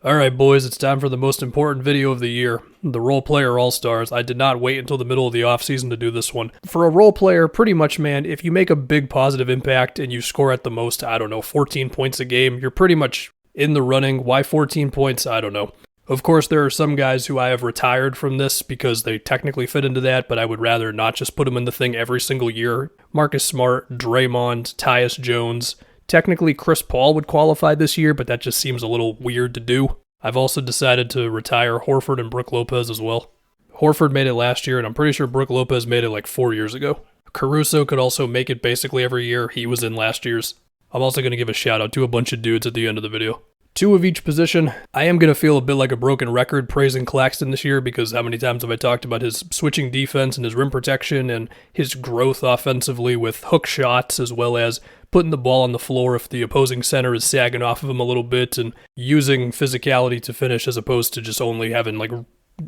Alright boys, it's time for the most important video of the year, the Role Player All-Stars. I did not wait until the middle of the offseason to do this one. For a role player, pretty much, man, if you make a big positive impact and you score at the most, 14 points a game, you're pretty much in the running. Why 14 points? I don't know. Of course, there are some guys who I have retired from this because they technically fit into that, but I would rather not just put them in the thing every single year. Marcus Smart, Draymond, Tyus Jones. Technically, Chris Paul would qualify this year, but that just seems a little weird to do. I've also decided to retire Horford and Brook Lopez as well. Horford made it last year, and I'm pretty sure Brook Lopez made it like 4 years ago. Caruso could also make it basically every year. He was in last year's. I'm also going to give a shout out to a bunch of dudes at the end of the video. 2 of each position. I am going to feel a bit like a broken record praising Claxton this year because how many times have I talked about his switching defense and his rim protection and his growth offensively with hook shots as well as putting the ball on the floor if the opposing center is sagging off of him a little bit and using physicality to finish as opposed to just only having like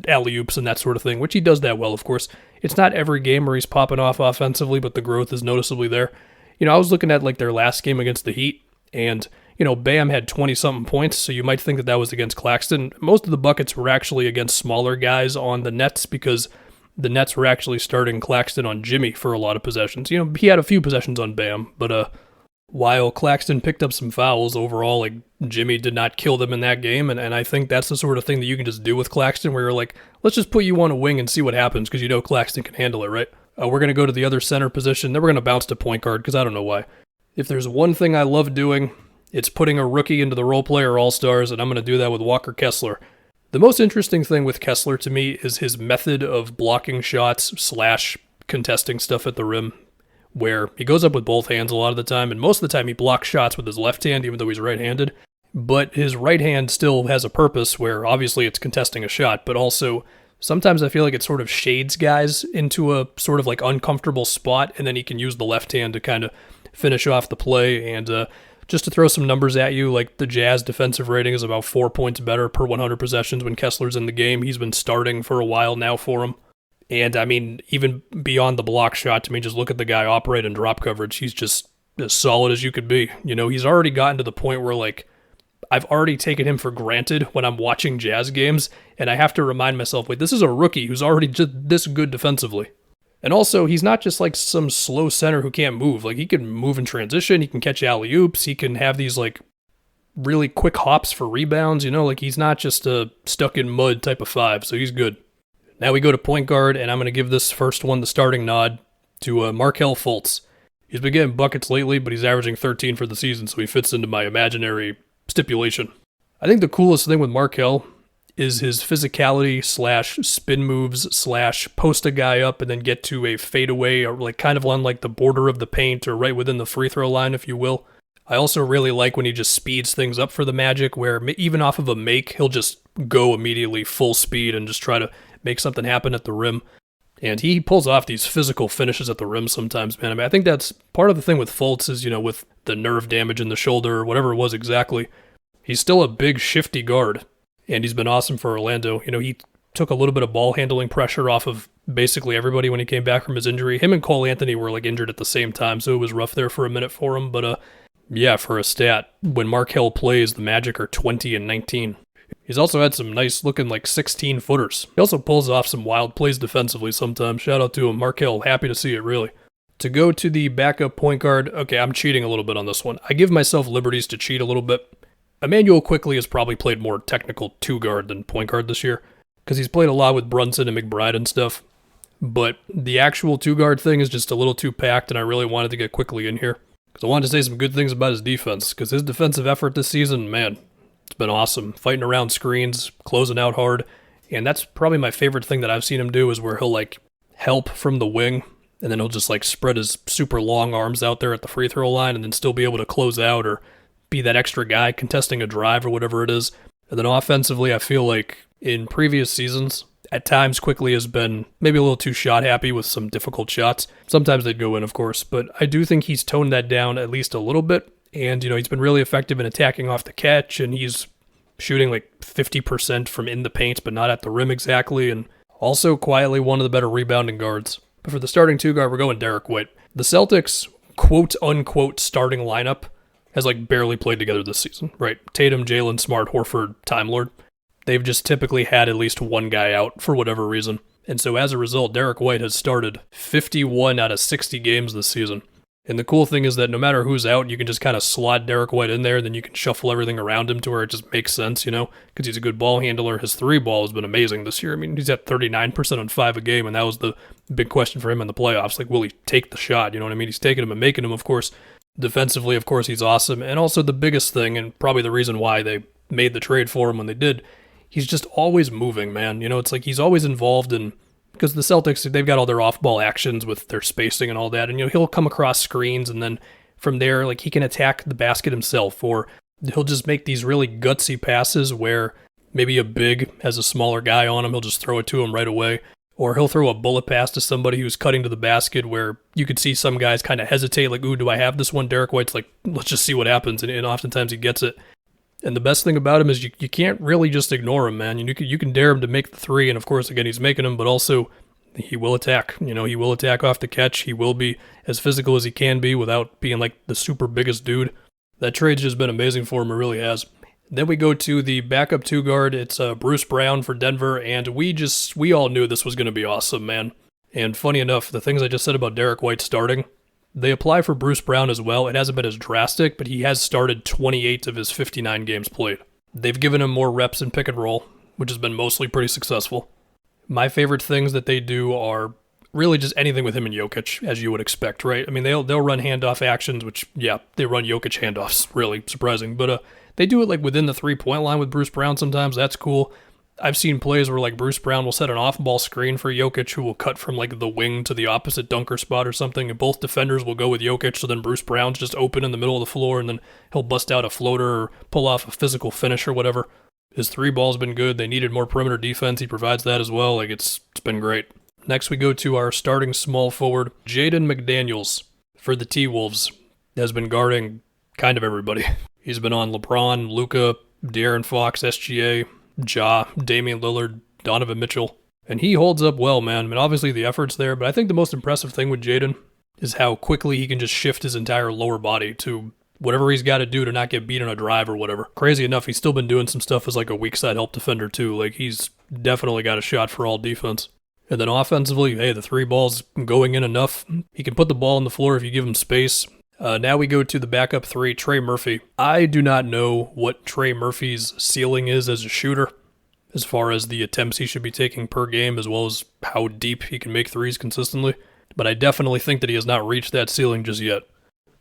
alley-oops and that sort of thing, which he does that well, of course. It's not every game where he's popping off offensively, but the growth is noticeably there. You know, I was looking at like their last game against the Heat and Bam had 20-something points, so you might think that was against Claxton. Most of the buckets were actually against smaller guys on the Nets because the Nets were actually starting Claxton on Jimmy for a lot of possessions. He had a few possessions on Bam, but while Claxton picked up some fouls, overall, like, Jimmy did not kill them in that game, and I think that's the sort of thing that you can just do with Claxton, where you're like, let's just put you on a wing and see what happens, because Claxton can handle it, right? We're going to go to the other center position, then we're going to bounce to point guard, because I don't know why. If there's one thing I love doing, it's putting a rookie into the Role Player All-Stars, and I'm going to do that with Walker Kessler. The most interesting thing with Kessler to me is his method of blocking shots / contesting stuff at the rim, where he goes up with both hands a lot of the time, and most of the time he blocks shots with his left hand, even though he's right-handed. But his right hand still has a purpose where obviously it's contesting a shot, but also sometimes I feel like it sort of shades guys into a sort of like uncomfortable spot, and then he can use the left hand to kind of finish off the play. And just to throw some numbers at you, like the Jazz defensive rating is about 4 points better per 100 possessions when Kessler's in the game. He's been starting for a while now for him. And I mean, even beyond the block shot, to me, just look at the guy operate in drop coverage. He's just as solid as you could be. He's already gotten to the point where, like, I've already taken him for granted when I'm watching Jazz games, and I have to remind myself, wait, this is a rookie who's already just this good defensively. And also, he's not just like some slow center who can't move. Like, he can move in transition, he can catch alley-oops, he can have these, like, really quick hops for rebounds, like, he's not just a stuck-in-mud type of 5, so he's good. Now we go to point guard, and I'm going to give this first one the starting nod to Markel Fultz. He's been getting buckets lately, but he's averaging 13 for the season, so he fits into my imaginary stipulation. I think the coolest thing with Markel is his physicality / spin moves / post a guy up and then get to a fadeaway or like kind of on like the border of the paint or right within the free throw line, if you will. I also really like when he just speeds things up for the Magic, where even off of a make, he'll just go immediately full speed and just try to make something happen at the rim. And he pulls off these physical finishes at the rim sometimes, man. I mean, I think that's part of the thing with Fultz is, with the nerve damage in the shoulder or whatever it was exactly, he's still a big shifty guard. And he's been awesome for Orlando. He took a little bit of ball handling pressure off of basically everybody when he came back from his injury. Him and Cole Anthony were like injured at the same time, so it was rough there for a minute for him. But yeah, for a stat, when Markel plays, the Magic are 20-19. He's also had some nice looking like 16-footers. He also pulls off some wild plays defensively sometimes. Shout out to him. Markel, happy to see it, really. To go to the backup point guard, okay, I'm cheating a little bit on this one. I give myself liberties to cheat a little bit. Emmanuel quickly has probably played more technical 2-guard than point guard this year, because he's played a lot with Brunson and McBride and stuff. But the actual 2-guard thing is just a little too packed, and I really wanted to get quickly in here, because I wanted to say some good things about his defense, because his defensive effort this season, man, it's been awesome. Fighting around screens, closing out hard, and that's probably my favorite thing that I've seen him do is where he'll like help from the wing, and then he'll just like spread his super long arms out there at the free throw line and then still be able to close out or be that extra guy contesting a drive or whatever it is. And then offensively, I feel like in previous seasons, at times quickly has been maybe a little too shot happy with some difficult shots. Sometimes they'd go in, of course, but I do think he's toned that down at least a little bit. And, he's been really effective in attacking off the catch, and he's shooting like 50% from in the paint, but not at the rim exactly. And also quietly one of the better rebounding guards. But for the starting 2-guard, we're going Derek White. The Celtics quote-unquote starting lineup has like barely played together this season, right? Tatum, Jalen, Smart, Horford, Time Lord. They've just typically had at least one guy out for whatever reason. And so as a result, Derek White has started 51 out of 60 games this season. And the cool thing is that no matter who's out, you can just kind of slot Derek White in there, then you can shuffle everything around him to where it just makes sense, you know, because he's a good ball handler. His 3-ball has been amazing this year. I mean, he's at 39% on 5 a game, and that was the big question for him in the playoffs. Like, will he take the shot? You know what I mean? He's taking them and making them, of course. Defensively, of course, he's awesome. And also the biggest thing, and probably the reason why they made the trade for him when they did, he's just always moving, man. You know, it's like he's always involved in, because the Celtics, they've got all their off-ball actions with their spacing and all that, and, you know, he'll come across screens, and then from there, like, he can attack the basket himself, or he'll just make these really gutsy passes where maybe a big has a smaller guy on him, he'll just throw it to him right away, or he'll throw a bullet pass to somebody who's cutting to the basket where you could see some guys kind of hesitate, like, ooh, do I have this one? Derek White's like, let's just see what happens, and oftentimes he gets it. And the best thing about him is you can't really just ignore him, man. You can dare him to make the 3, and of course, again, he's making them, but also he will attack. You know, he will attack off the catch. He will be as physical as he can be without being like the super biggest dude. That trade's just been amazing for him. It really has. Then we go to the backup 2 guard. It's Bruce Brown for Denver, and we all knew this was going to be awesome, man. And funny enough, the things I just said about Derek White starting, they apply for Bruce Brown as well. It hasn't been as drastic, but he has started 28 of his 59 games played. They've given him more reps in pick and roll, which has been mostly pretty successful. My favorite things that they do are really just anything with him and Jokic, as you would expect, right? I mean, they'll run handoff actions, which, yeah, they run Jokic handoffs, really surprising. But they do it like within the 3-point line with Bruce Brown sometimes. That's cool. I've seen plays where like Bruce Brown will set an off-ball screen for Jokic, who will cut from like the wing to the opposite dunker spot or something, and both defenders will go with Jokic, so then Bruce Brown's just open in the middle of the floor, and then he'll bust out a floater or pull off a physical finish or whatever. His 3-ball's been good. They needed more perimeter defense. He provides that as well. Like, it's been great. Next, we go to our starting small forward, Jaden McDaniels for the T-Wolves. Has been guarding kind of everybody. He's been on LeBron, Luka, De'Aaron Fox, SGA, Ja, Damian Lillard, Donovan Mitchell. And he holds up well, man. I mean, obviously the effort's there, but I think the most impressive thing with Jaden is how quickly he can just shift his entire lower body to whatever he's got to do to not get beat on a drive or whatever. Crazy enough, he's still been doing some stuff as like a weak side help defender too. Like, he's definitely got a shot for all defense. And then offensively, hey, the 3-ball's going in enough. He can put the ball on the floor if you give him space. Now we go to the backup 3, Trey Murphy. I do not know what Trey Murphy's ceiling is as a shooter, as far as the attempts he should be taking per game, as well as how deep he can make threes consistently. But I definitely think that he has not reached that ceiling just yet.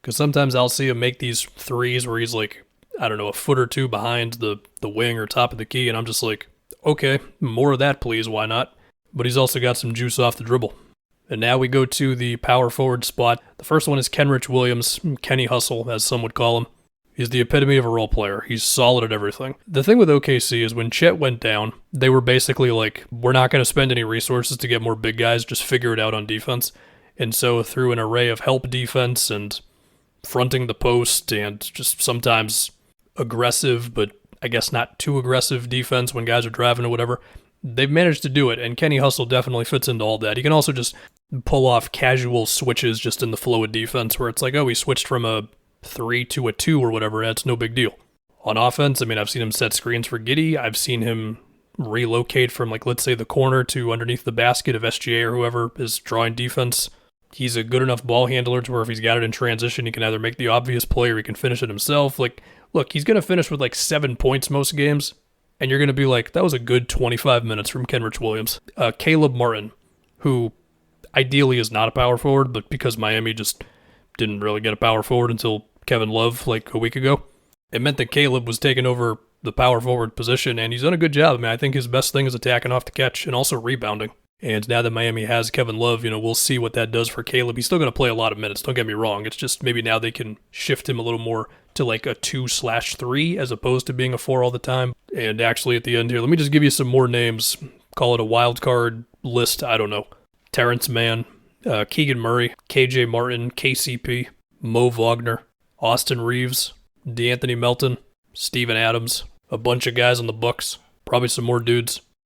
Because sometimes I'll see him make these threes where he's like, I don't know, a foot or two behind the wing or top of the key, and I'm just like, okay, more of that please, why not? But he's also got some juice off the dribble. And now we go to the power forward spot. The first one is Kendrick Williams, Kenny Hustle, as some would call him. He's the epitome of a role player. He's solid at everything. The thing with OKC is when Chet went down, they were basically like, we're not going to spend any resources to get more big guys, just figure it out on defense. And so through an array of help defense and fronting the post and just sometimes aggressive, but I guess not too aggressive defense when guys are driving or whatever, they've managed to do it, and Kenny Hustle definitely fits into all that. He can also just pull off casual switches just in the flow of defense where it's like, oh, he switched from a 3 to a 2 or whatever. That's no big deal. On offense, I mean, I've seen him set screens for Giddey. I've seen him relocate from, like, let's say the corner to underneath the basket if SGA or whoever is drawing defense. He's a good enough ball handler to where if he's got it in transition, he can either make the obvious play or he can finish it himself. Like, look, he's going to finish with like 7 points most games, and you're going to be like, that was a good 25 minutes from Kendrick Williams. Caleb Martin, who ideally is not a power forward, but because Miami just didn't really get a power forward until Kevin Love like a week ago, it meant that Caleb was taking over the power forward position, and he's done a good job. I mean, I think his best thing is attacking off the catch and also rebounding. And now that Miami has Kevin Love, we'll see what that does for Caleb. He's still going to play a lot of minutes, don't get me wrong. It's just maybe now they can shift him a little more to like a 2/3 as opposed to being a 4 all the time. And actually at the end here, let me just give you some more names. Call it a wild card list, I don't know. Terrence Mann, Keegan Murray, KJ Martin, KCP, Mo Wagner, Austin Reeves, DeAnthony Melton, Steven Adams, a bunch of guys on the Bucks, probably some more dudes.